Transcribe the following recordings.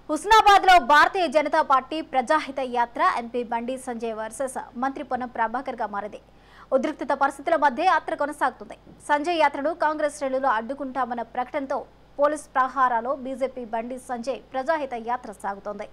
హుస్నాబాద్ లో భారతీయ జనతా పార్టీ ప్రజాహిత యాత్ర MP Bandi Sanjay versus మంత్రి పొన్నం ప్రభాకర్ గా మారింది. ఉద్రిక్తత పరిస్థితుల మధ్య యాత్ర కొనసాగుతుంది. సంజయ్ యాత్రను కాంగ్రెస్ శ్రేణులు అడ్డుకుంటామన్న ప్రకటనతో పోలీస్ ప్రహారాలో బీజేపీ బండి సంజయ్ ప్రజాహిత యాత్ర సాగుతోంది.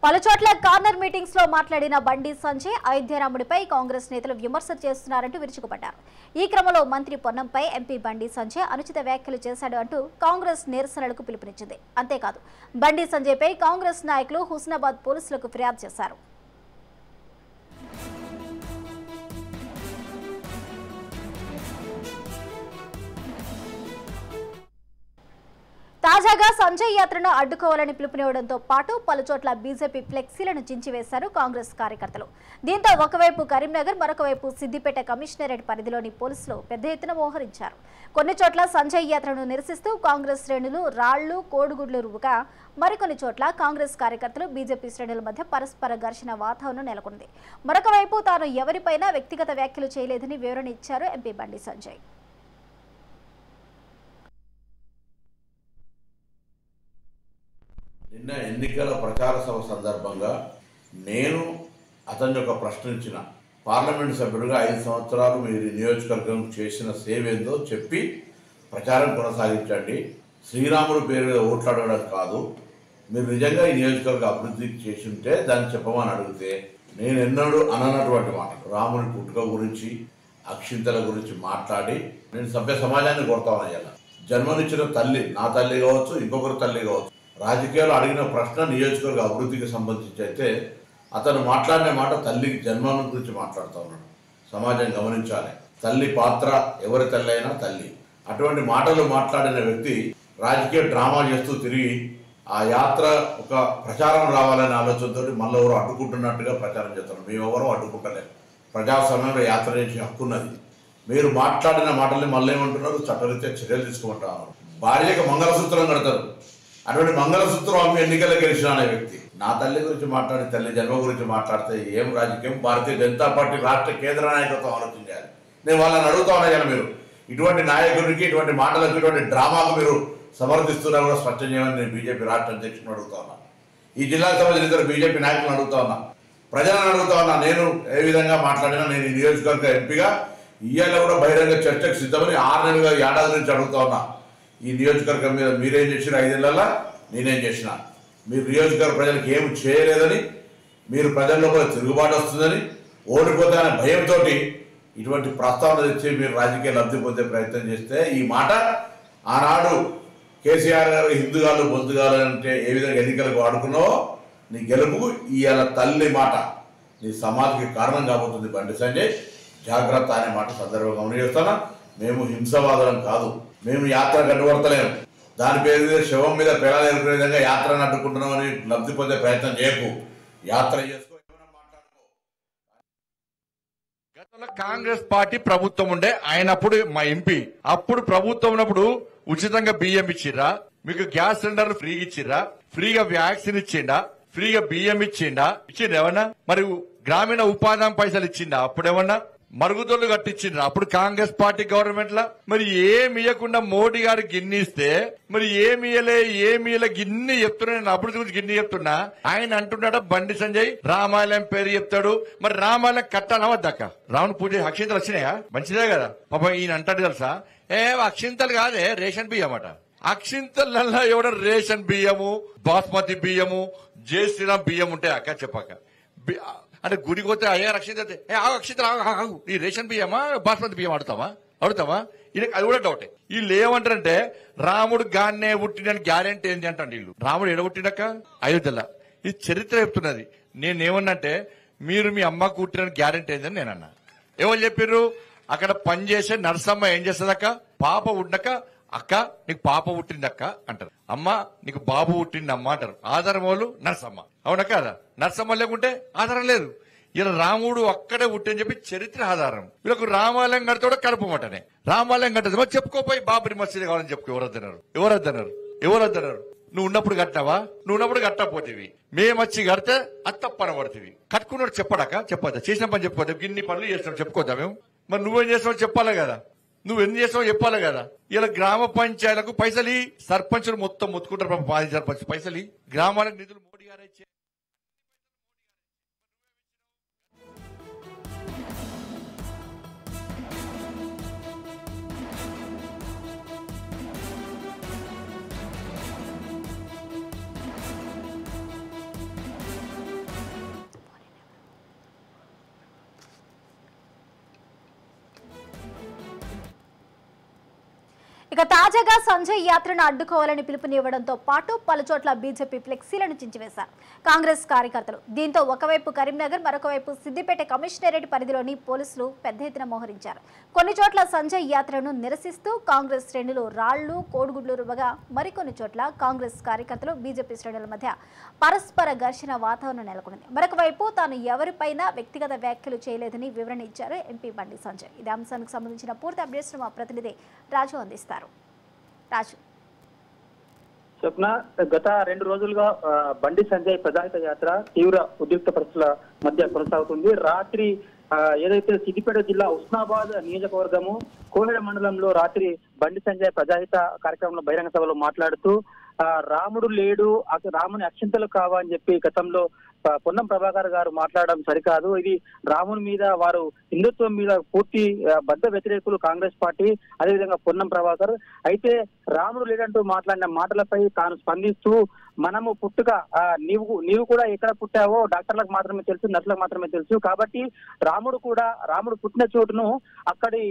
పలుచోట్ల కార్నర్ మీటింగ్స్ లో మాట్లాడిన బండి సంజయ్ అయోధ్యరాముడిపై కాంగ్రెస్ నేతలు విమర్శలు చేస్తున్నారంటూ విరుచుకుపడ్డారు. ఈ క్రమంలో మంత్రి పొన్నంపై ఎంపీ బండి సంజయ్ అనుచిత వ్యాఖ్యలు చేశాడు అంటూ కాంగ్రెస్ నిరసనలకు పిలుపునిచ్చింది. అంతేకాదు బండి సంజయ్ పై కాంగ్రెస్ నాయకులు హుస్నాబాద్ పోలీసులకు ఫిర్యాదు చేశారు. తాజాగా సంజయ్ యాత్రను అడ్డుకోవాలని పిలుపునివ్వడంతో పాటు పలుచోట్ల బీజేపీ ఫ్లెక్సీలను చించివేశారు కాంగ్రెస్ కార్యకర్తలు. దీంతో ఒకవైపు కరీంనగర్, మరొక వైపు సిద్దిపేట కమిషనరేట్ పరిధిలోని పోలీసులు పెద్ద ఎత్తున మోహరించారు. కొన్ని చోట్ల సంజయ్ యాత్రను నిరసిస్తూ కాంగ్రెస్ శ్రేణులు రాళ్లు, కోడిగుడ్లు రువ్వగా మరికొన్ని చోట్ల కాంగ్రెస్ కార్యకర్తలు బీజేపీ శ్రేణుల మధ్య పరస్పర ఘర్షణ వాతావరణం నెలకొంది. మరొక వైపు తాను ఎవరిపైనా వ్యక్తిగత వ్యాఖ్యలు చేయలేదని వివరణ ఇచ్చారు ఎంపీ బండి సంజయ్. నిన్న ఎన్నికల ప్రచార సభ సందర్భంగా నేను అతన్ని ఒక ప్రశ్నించిన పార్లమెంట్ సభ్యుడిగా 5 సంవత్సరాలు మీరు నియోజకవర్గం చేసిన సేవ ఏందో చెప్పి ప్రచారం కొనసాగించండి. శ్రీరాముడు పేరు మీద ఓట్లాడడం కాదు, మీరు నిజంగా ఈ నియోజకవర్గ అభివృద్ధి చేసి ఉంటే దాన్ని చెప్పమని అడిగితే నేను ఎన్నడూ అననటువంటి మాటలు రాముడి పుట్టుక గురించి, అక్షింతల గురించి మాట్లాడి నేను సభ్య సమాజాన్ని కొడతామని జన్మనిచ్చిన తల్లి, నా తల్లి కావచ్చు, ఇంకొకరి తల్లి కావచ్చు, రాజకీయాలు అడిగిన ప్రశ్న నియోజకవర్గ అభివృద్ధికి సంబంధించి అయితే అతను మాట్లాడిన మాట తల్లికి జన్మం గురించి మాట్లాడుతూ ఉన్నాడు. సమాజం గమనించాలి, తల్లి పాత్ర ఎవరి తల్లి అయినా తల్లి. అటువంటి మాటలు మాట్లాడిన వ్యక్తి రాజకీయ డ్రామా చేస్తూ తిరిగి ఆ యాత్ర ఒక ప్రచారం రావాలనే ఆలోచనతో మళ్ళీ ఎవరు అడ్డుకుంటున్నట్టుగా ప్రచారం చేస్తున్నారు. మేమెవరూ అడ్డుకుంటలేదు, ప్రజాస్వామ్యంలో యాత్ర చేసే హక్కున్నది. మీరు మాట్లాడిన మాటల్ని మళ్ళీ ఏమంటున్నారు, చట్టరీత్యా చర్యలు తీసుకుంటారు. భార్యకు మంగళసూత్రం కడతారు, అటువంటి మంగళసూత్రం అమ్మి ఎన్నికల్లో గెలిచిన అనే వ్యక్తి నా తల్లి గురించి మాట్లాడి తల్లి జన్మ గురించి మాట్లాడితే ఏం రాజకీయం? భారతీయ జనతా పార్టీ రాష్ట్ర కేంద్ర నాయకత్వం ఆలోచన చేయాలి. నేను వాళ్ళని అడుగుతా ఉన్నా, మీరు ఇటువంటి నాయకుడికి, ఇటువంటి మాటలకు, ఇటువంటి డ్రామాకు మీరు సమర్థిస్తున్నా కూడా స్పష్టం చేయమని నేను బీజేపీ రాష్ట్ర అధ్యక్షుని అడుగుతా ఉన్నా. ఈ జిల్లాకు సంబంధించిన ఇతర బీజేపీ నాయకులను అడుగుతా ఉన్నా, ప్రజలను అడుగుతా ఉన్నా. నేను ఏ విధంగా మాట్లాడినా నేను ఈ నియోజకవర్గ ఎంపీగా ఇవాళ కూడా బహిరంగ చర్చకు సిద్ధమని 6 నెలలుగా ఏడాది నుంచి అడుగుతా ఉన్నా. ఈ నియోజకవర్గం మీద మీరేం చేసిన 5 నెలల నేనేం చేసిన, మీరు నియోజకవర్గ ప్రజలకు ఏమి చేయలేదని, మీరు ప్రజల్లో కూడా తిరుగుబాటు వస్తుందని, ఓడిపోతానే భయంతో ఇటువంటి ప్రస్తావన తెచ్చి మీరు రాజకీయ లబ్ధి పొందే ప్రయత్నం చేస్తే ఈ మాట ఆనాడు కేసీఆర్ గారు హిందుగాలు బొందుగాలు అంటే ఏ విధంగా ఎన్నికలకు వాడుకున్నావో నీ గెలుపుకు ఇవాళ తల్లి మాట నీ సమాధికి కారణం కాబోతుంది. బండి సంజయ్ జాగ్రత్త అనే మాట సందర్భంగా గమనిస్తానా. మేము హింసవాదం కాదు, మేము యాత్ర గడ్డుపడతలేము. దాని పేరు మీద శవం మీద పిల్లలు ఎదుర్కొనే విధంగా యాత్రను అడ్డుకుంటున్నామని లబ్ధి పొందే ప్రయత్నం చేయకు, యాత్ర చేసుకో. గతంలో కాంగ్రెస్ పార్టీ ప్రభుత్వం ఉండే ఆయనప్పుడు మా ఎంపీ, అప్పుడు ప్రభుత్వం ఉన్నప్పుడు ఉచితంగా బియ్యం ఇచ్చిర్రా, మీకు గ్యాస్ సిలిండర్ ఫ్రీగా ఇచ్చిర్రా, ఫ్రీగా వ్యాక్సిన్ ఇచ్చిండా, ఫ్రీగా బియ్యం ఇచ్చిండా? ఏమన్నా? మరి గ్రామీణ ఉపాధి పైసలు ఇచ్చిండా? అప్పుడేమన్నా మరుగుదొడ్లు కట్టించిండ్రు అప్పుడు కాంగ్రెస్ పార్టీ గవర్నమెంట్ లా? మరి ఏమి ఇవ్వకుండా మోడీ గారు గిన్ని ఇస్తే మరి ఏమి ఇయ్యలే గిన్ని చెప్తున్నా, నేను అభివృద్ధి గురించి గిన్ని చెప్తున్నా. ఆయన అంటున్నాడు బండి సంజయ్ రామాలయం పేరు చెప్తాడు. మరి రామాలయం కట్టాలా వద్దక్క? రావణ పూజ అక్షింతలు వచ్చినాయా? మంచిదే కదా. పాపం ఈయన అంటాడు తెలుసా, అక్షింతలు కాదే రేషన్ బియ్యం అట. అక్షింతలలో ఎవడ రేషన్ బియ్యము, బాస్మతి బియ్యము, జై శ్రీరామ్ బియ్యం ఉంటాయి అక్క చెప్పక. అంటే గుడికి పోతే అయ్యా అక్షింతలు ఈ రేషన్ బియ్యమా బాస్మతి బియ్యం అడుగుతావా? ఇది అది కూడా డౌటే. వీళ్ళు ఏమంటారంటే రాముడు గాన్నే పుట్టినని గ్యారెంటీ ఏంటి అంటే వీళ్ళు. రాముడు ఎడ పుట్టినక్క? అయోధ్యలో. ఇది చరిత్ర చెప్తున్నది. నేనేమన్నంటే మీరు మీ అమ్మకు పుట్టిన గ్యారెంటీ ఏంటని నేనన్నా. ఎవరు చెప్పారు? అక్కడ పనిచేసే నర్సమ్మ ఏం చేస్తుందక్క? పాప ఉండక అక్క నీకు పాప పుట్టిందక్క అంటారు, అమ్మ నీకు బాబు పుట్టిందమ్మ అంటారు. ఆధారం వాళ్ళు నర్సమ్మ, అవునా కదా? నర్సమ్మ లేకుంటే ఆధారం లేదు. ఇలా రాముడు అక్కడే పుట్టని చెప్పి చరిత్ర ఆధారం. వీళ్ళకు రామాలయం కడితే కలుపమంటనే రామాలయం కట్టదు. మరి చెప్పుకోపోయి బాబరి మసీదు కావాలని చెప్పుకో. ఎవరద్దన్నారు? నువ్వు ఉన్నప్పుడు కట్టినావా? నువ్వు ఉన్నప్పుడు కట్టకపోతేవి, మేము వచ్చి కడితే అది తప్పన పడుతుంది. కట్టుకున్నాడు చెప్పొద్దా? చేసిన పని చెప్పుకోద్దా? ఇన్ని పనులు చేస్తున్నావు చెప్పుకోద్దా మేము? మరి నువ్వేం చేస్తావు చెప్పాలి కదా, నువ్వు ఎన్ని చేస్తావు చెప్పాలి కదా. ఇలా గ్రామ పంచాయతీలకు పైసలు సర్పంచులు మొత్తం మొత్తుకుంటారు, మాజీ సర్పంచ్ పైసలు గ్రామాలకు నిధులు మోడీ గారు ఇచ్చే. ఇక తాజాగా సంజయ్ యాత్రను అడ్డుకోవాలని పిలుపునివ్వడంతో పాటు పలుచోట్ల బీజేపీ ఫ్లెక్సీలను చించివేశారు కాంగ్రెస్ కార్యకర్తలు. దీంతో ఒకవైపు కరీంనగర్, మరొకవైపు సిద్దిపేట కమిషనరేట్ పరిధిలోని పోలీసులు పెద్ద ఎత్తున మోహరించారు. కొన్ని చోట్ల సంజయ్ యాత్రను నిరసిస్తూ కాంగ్రెస్ శ్రేణులు రాళ్లు, కోడిగుడ్లు రువ్వగా మరికొన్ని చోట్ల కాంగ్రెస్ కార్యకర్తలు, బీజేపీ శ్రేణుల మధ్య పరస్పర ఘర్షణ వాతావరణం నెలకొంది. మరొకవైపు తాను ఎవరిపైనా వ్యక్తిగత వ్యాఖ్యలు చేయలేదని వివరణ ఇచ్చారు ఎంపీ బండి సంజయ్. ఇదే అంశానికి సంబంధించిన పూర్తి అప్డేట్స్ మా ప్రతినిధి రాజు అందిస్తారు. స్వప్న, గత 2 రోజులుగా బండి సంజయ్ ప్రజాహిత యాత్ర తీవ్ర ఉద్రిక్త పరిస్థితుల మధ్య కొనసాగుతుంది. రాత్రి ఏదైతే సిద్దిపేట జిల్లా ఉస్నాబాద్ నియోజకవర్గము కోహెడ మండలంలో రాత్రి బండి సంజయ్ ప్రజాహిత కార్యక్రమంలో బహిరంగ సభలో మాట్లాడుతూ రాముడు లేడు, రాముని అక్షింతలు కావా అని చెప్పి గతంలో పొన్నం ప్రభాకర్ గారు మాట్లాడడం సరికాదు. ఇది రాముని మీద, వారు హిందుత్వం మీద పూర్తి బద్ద వ్యతిరేకులు కాంగ్రెస్ పార్టీ, అదేవిధంగా పొన్నం ప్రభాకర్. అయితే రాముడు లేదంటూ మాట్లాడిన మాటలపై తాను స్పందిస్తూ మనము పుట్టుక నీవు కూడా ఎక్కడ పుట్టావో డాక్టర్లకు మాత్రమే తెలుసు, నర్సులకు మాత్రమే తెలుసు. కాబట్టి రాముడు పుట్టిన చోటును అక్కడి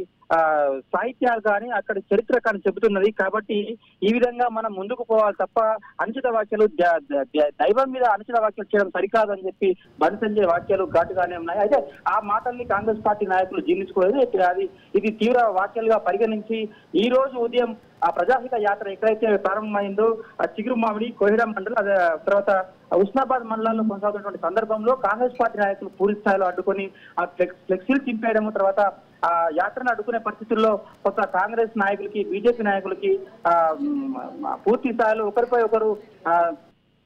సాహిత్యాలు కానీ అక్కడి చరిత్ర కానీ చెబుతున్నది. కాబట్టి ఈ విధంగా మనం ముందుకు పోవాలి తప్ప అనుచిత వ్యాఖ్యలు, దైవం మీద అనుచిత వ్యాఖ్యలు చేయడం సరికాదు అని చెప్పి బండి సంజయ్ వ్యాఖ్యలు ఘాటుగానే ఉన్నాయి. అయితే ఆ మాటల్ని కాంగ్రెస్ పార్టీ నాయకులు జీర్ణించుకోలేదు. ఇది తీవ్ర వ్యాఖ్యలుగా పరిగణించి ఈ రోజు ఉదయం ఆ ప్రజాహిత యాత్ర ఎక్కడైతే ప్రారంభమైందో చిగురు మామిడి, కోహిడ మండలం, అదే తర్వాత ఉస్నాబాద్ మండలాల్లో కొనసాగుతున్నటువంటి సందర్భంలో కాంగ్రెస్ పార్టీ నాయకులు పూర్తి స్థాయిలో అడ్డుకొని ఆ ఫ్లెక్సీలు చింపేయడం, తర్వాత ఆ యాత్రను అడ్డుకునే పరిస్థితుల్లో కొత్త కాంగ్రెస్ నాయకులకి, బీజేపీ నాయకులకి పూర్తి స్థాయిలో ఒకరిపై ఒకరు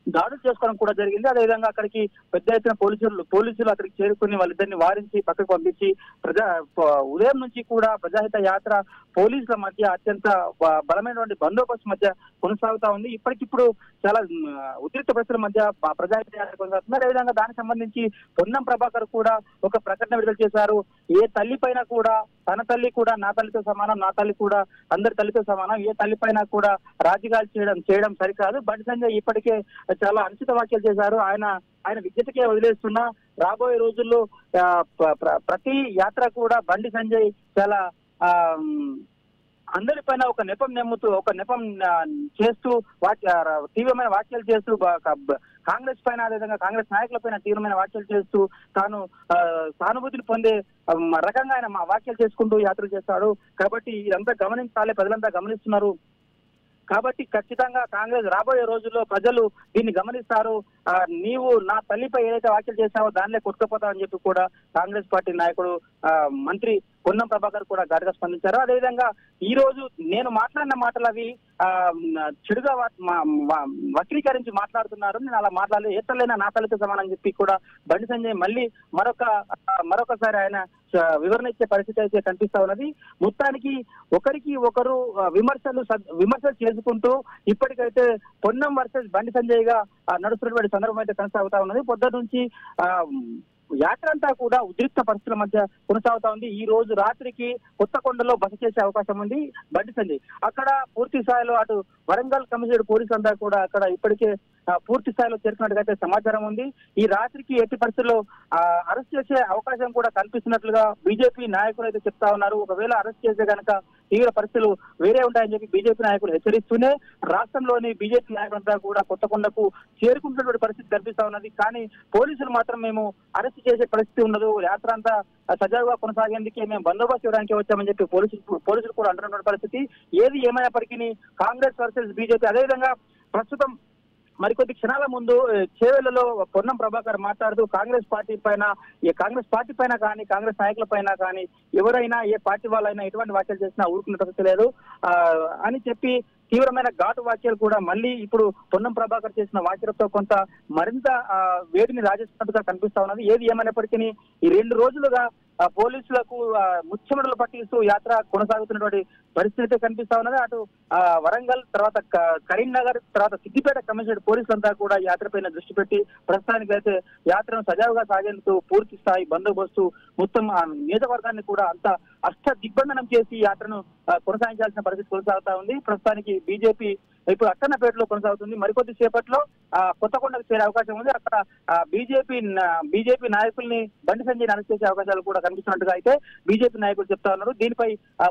దాడులు చేసుకోవడం కూడా జరిగింది. అదేవిధంగా అక్కడికి పెద్ద ఎత్తున పోలీసులు అక్కడికి చేరుకుని వాళ్ళిద్దరిని వారించి పక్కకు పంపించి ఉదయం నుంచి కూడా ప్రజాహిత యాత్ర పోలీసుల మధ్య అత్యంత బలమైనటువంటి బందోబస్తు మధ్య కొనసాగుతా ఉంది. ఇప్పటికిప్పుడు చాలా ఉద్రిక్త పరిస్థితుల మధ్య ప్రజాహిత యాత్ర కొనసాగుతుంది. అదేవిధంగా దానికి సంబంధించి పొన్నం ప్రభాకర్ కూడా ఒక ప్రకటన విడుదల చేశారు. ఏ తల్లి పైన కూడా, తన తల్లి కూడా నా తల్లితో సమానం, నా తల్లి కూడా అందరి తల్లితో సమానం, ఏ తల్లి పైన కూడా రాజకీయాలు చేయడం సరికాదు. బండి సంజయ్ ఇప్పటికే చాలా అనుచిత వ్యాఖ్యలు చేశారు. ఆయన విద్యతకే వదిలేస్తున్నా రాబోయే రోజుల్లో ప్రతి యాత్ర కూడా బండి సంజయ్ చాలా అందరిపైన ఒక నెపం చేస్తూ తీవ్రమైన వ్యాఖ్యలు చేస్తూ కాంగ్రెస్ పైన, అదేవిధంగా కాంగ్రెస్ నాయకుల పైన తీవ్రమైన వ్యాఖ్యలు చేస్తూ తాను సానుభూతిని పొందే రకంగా ఆయన వ్యాఖ్యలు చేసుకుంటూ యాత్రలు చేస్తాడు. కాబట్టి ఇదంతా గమనించాలి, ప్రజలంతా గమనిస్తున్నారు. కాబట్టి ఖచ్చితంగా కాంగ్రెస్ రాబోయే రోజుల్లో ప్రజలు దీన్ని గమనిస్తారు. నీవు నా తల్లిపై ఏదైతే వ్యాఖ్యలు చేశావో దానిలో కొట్టుకుపోతావు అని చెప్పి కూడా కాంగ్రెస్ పార్టీ నాయకుడు మంత్రి పొన్నం ప్రభాకర్ కూడా ఘాటుగా స్పందించారు. అదేవిధంగా ఈ రోజు నేను మాట్లాడిన మాటలు అవి చెడుగా వక్రీకరించి మాట్లాడుతున్నారు, నేను అలా మాట్లాడలేదు, ఏ తల్లైనా నా తల్లితో సమానం అని చెప్పి కూడా బండి సంజయ్ మళ్ళీ మరొకసారి ఆయన వివరణ ఇచ్చే పరిస్థితి అయితే కనిపిస్తా ఉన్నది. మొత్తానికి ఒకరికి ఒకరు విమర్శలు చేసుకుంటూ ఇప్పటికైతే పొన్నం వర్సెస్ బండి సంజయ్ గా నడుస్తున్నటువంటి సందర్భం అయితే కొనసాగుతా ఉన్నది. పొద్దుట నుంచి యాత్ర అంతా కూడా ఉద్రిక్త పరిస్థితుల మధ్య కొనసాగుతా ఉంది. ఈ రోజు రాత్రికి కొత్తకొండలో బస చేసే అవకాశం ఉంది బండి సంజయ్. అక్కడ పూర్తి స్థాయిలో అటు వరంగల్ కమిషనర్ పోలీసు అంతా కూడా అక్కడ ఇప్పటికే పూర్తి స్థాయిలో చేరుకున్నట్టుగా సమాచారం ఉంది. ఈ రాత్రికి ఎట్టి పరిస్థితుల్లో అరెస్ట్ చేసే అవకాశం కూడా కల్పిస్తున్నట్లుగా బీజేపీ నాయకులు అయితే చెప్తా ఉన్నారు. ఒకవేళ అరెస్ట్ చేసే కనుక తీవ్ర పరిస్థితులు వేరే ఉంటాయని చెప్పి బీజేపీ నాయకులు హెచ్చరిస్తూనే రాష్ట్రంలోని బీజేపీ నాయకులంతా కూడా కొత్తకొండకు చేరుకుంటున్నటువంటి పరిస్థితి కనిపిస్తా ఉన్నది. కానీ పోలీసులు మాత్రం మేము అరెస్ట్ చేసే పరిస్థితి ఉండదు, యాత్ర అంతా సజావుగా కొనసాగేందుకే మేము బందోబస్తు ఇవ్వడానికి వచ్చామని చెప్పి పోలీసులు కూడా అంటున్నటువంటి పరిస్థితి. ఏది ఏమైనప్పటికీ కాంగ్రెస్ వర్సెస్ బీజేపీ. అదేవిధంగా ప్రస్తుతం మరికొద్ది క్షణాల ముందు చేవెళ్లలో పొన్నం ప్రభాకర్ మాట్లాడుతూ కాంగ్రెస్ పార్టీ పైన కానీ కాంగ్రెస్ నాయకుల పైన కానీ ఎవరైనా ఏ పార్టీ వాళ్ళైనా ఎటువంటి వ్యాఖ్యలు చేసినా ఊరుకునే పరిస్థితి లేదు అని చెప్పి తీవ్రమైన ఘాటు వ్యాఖ్యలు కూడా మళ్ళీ ఇప్పుడు పొన్నం ప్రభాకర్ చేసిన వ్యాఖ్యలతో కొంత మరింత వేడిని రాజేస్తున్నట్టుగా కనిపిస్తా ఉన్నది. ఏది ఏమైనప్పటికీ ఈ 2 రోజులుగా పోలీసులకు ముచ్చెమటలు పట్టిస్తూ యాత్ర కొనసాగుతున్నటువంటి పరిస్థితి కనిపిస్తా ఉన్నది. అటు వరంగల్, తర్వాత కరీంనగర్, తర్వాత సిద్దిపేట కమిషనరేట్ పోలీసులంతా కూడా యాత్రపైన దృష్టి పెట్టి ప్రస్తుతానికి అయితే యాత్రను సజావుగా సాగేందుకు పూర్తి స్థాయి బందోబస్తు మొత్తం ఆ నియోజకవర్గాన్ని కూడా అంత దిగ్బంధనం చేసి యాత్రను కొనసాగించాల్సిన పరిస్థితి కొనసాగుతా ఉంది. ప్రస్తుతానికి బీజేపీ ఇప్పుడు అక్కన్నపేటలో కొనసాగుతుంది. మరికొద్ది సేపట్లో కొత్తకొండకు చేరే అవకాశం ఉంది. అక్కడ బీజేపీ నాయకుల్ని బండి సంజయ్ అరెస్ట్ చేసే అవకాశాలు కూడా కనిపిస్తున్నట్టుగా అయితే బీజేపీ నాయకులు చెప్తా ఉన్నారు. దీనిపై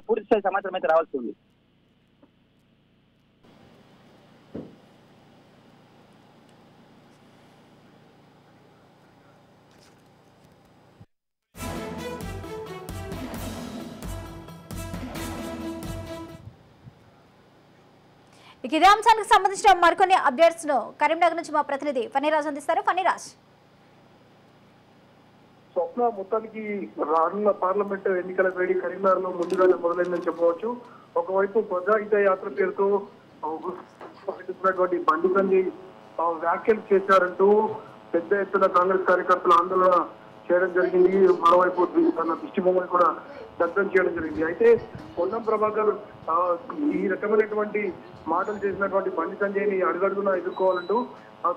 పూర్తి స్థాయి సమాచారం అయితే రావాల్సి ఉంది. ఇక ఇదే అంశానికి సంబంధించిన మరికొన్ని అప్డేట్స్ ను కరీంనగర్ నుంచి మా ప్రతినిధి ఫణిరాజ్ అందిస్తారు. ఫణిరాజ్, స్వప్న మొత్తానికి రానున్న పార్లమెంట్ ఎన్నికల వేడి కరీంనగర్ లో ముందుగానే మొదలైందని చెప్పవచ్చు. ఒకవైపు ప్రజాహిత యాత్ర పేరుతో బండి సంజయ్ వ్యాఖ్యలు చేశారంటూ పెద్ద ఎత్తున కాంగ్రెస్ కార్యకర్తలు ఆందోళన చేయడం జరిగింది. మరోవైపు తన దిష్టి బొమ్మను కూడా దగ్ధం చేయడం జరిగింది. అయితే పొన్నం ప్రభాకర్ ఈ రకమైనటువంటి మాటలు చేసినటువంటి బండి సంజయ్ ని అడుగడుగునా ఎదుర్కోవాలంటూ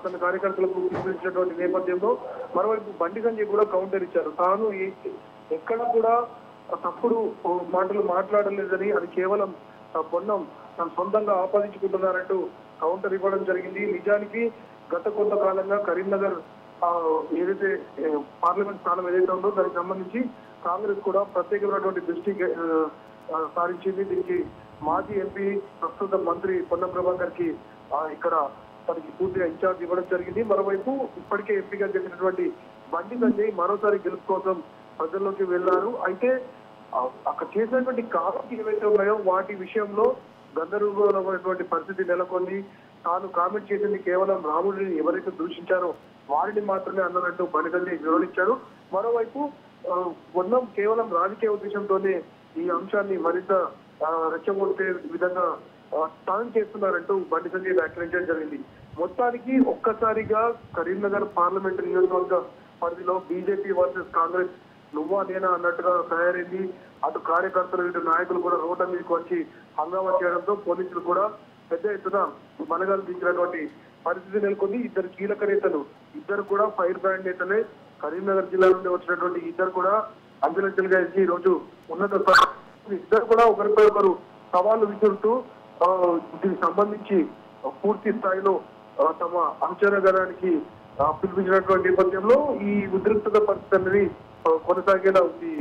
తన కార్యకర్తలకు పిలుపునిచ్చినటువంటి నేపథ్యంలో మరోవైపు బండి సంజయ్ కూడా కౌంటర్ ఇచ్చారు. తాను ఎక్కడ కూడా తప్పుడు మాటలు మాట్లాడలేదని, అది కేవలం పొన్నం తన సొంతంగా ఆపాదించుకుంటున్నారంటూ కౌంటర్ ఇవ్వడం జరిగింది. నిజానికి గత కొంతకాలంగా కరీంనగర్ ఏదైతే పార్లమెంట్ స్థానం ఏదైతే ఉందో దానికి సంబంధించి కాంగ్రెస్ కూడా ప్రత్యేకమైనటువంటి దృష్టి సారించింది. దీనికి మాజీ ఎంపీ ప్రస్తుత మంత్రి పొన్నం ప్రభాకర్ కి ఇక్కడ తనకి పూర్తిగా ఇన్ఛార్జ్ ఇవ్వడం జరిగింది. మరోవైపు ఇప్పటికే ఎంపీగా చేసినటువంటి బండి సంజయ్ మరోసారి గెలుపు కోసం ప్రజల్లోకి వెళ్లారు. అయితే అక్కడ చేసినటువంటి కామెంట్స్ ఏవైతే ఉన్నాయో వాటి విషయంలో గందరగోళమైనటువంటి పరిస్థితి నెలకొంది. తాను కామెంట్ చేసింది కేవలం రాముడిని ఎవరైతే దూషించారో వారిని మాత్రమే అన్నట్టు బండి సంజయ్ వివరించారు. మరోవైపు పొన్నం కేవలం రాజకీయ ఉద్దేశంతోనే ఈ అంశాన్ని మరింత రెచ్చగొట్టే విధంగా స్టాండ్ చేస్తున్నారంటూ బండి సంజయ్ వ్యాఖ్యానించడం జరిగింది. మొత్తానికి ఒక్కసారిగా కరీంనగర్ పార్లమెంట్ నియోజకవర్గ పరిధిలో బీజేపీ వర్సెస్ కాంగ్రెస్ నువ్వా నేనా అన్నట్టుగా తయారైంది. అటు కార్యకర్తలు ఇటు నాయకులు కూడా రోడ్ల మీదకి వచ్చి హంగామా చేయడంతో పోలీసులు కూడా పెద్ద ఎత్తున మనగాలు దించినటువంటి పరిస్థితి నెలకొంది. ఇద్దరు కీలక నేతలు, ఇద్దరు కూడా ఫైర్ బ్రాండ్ నేతలే. కరీంనగర్ జిల్లా నుండి వచ్చినటువంటి ఇద్దరు కూడా అంచెలంచెలుగా ఎదిగి ఈ రోజు ఉన్నత ఇద్దరు కూడా ఒకరిపై ఒకరు సవాళ్లు విసురుతూ దీనికి సంబంధించి పూర్తి స్థాయిలో తమ అంచనాగడానికి పిలిపించినటువంటి నేపథ్యంలో ఈ ఉద్రిక్తత పరిస్థితి అనేది కొనసాగేలా ఉంది.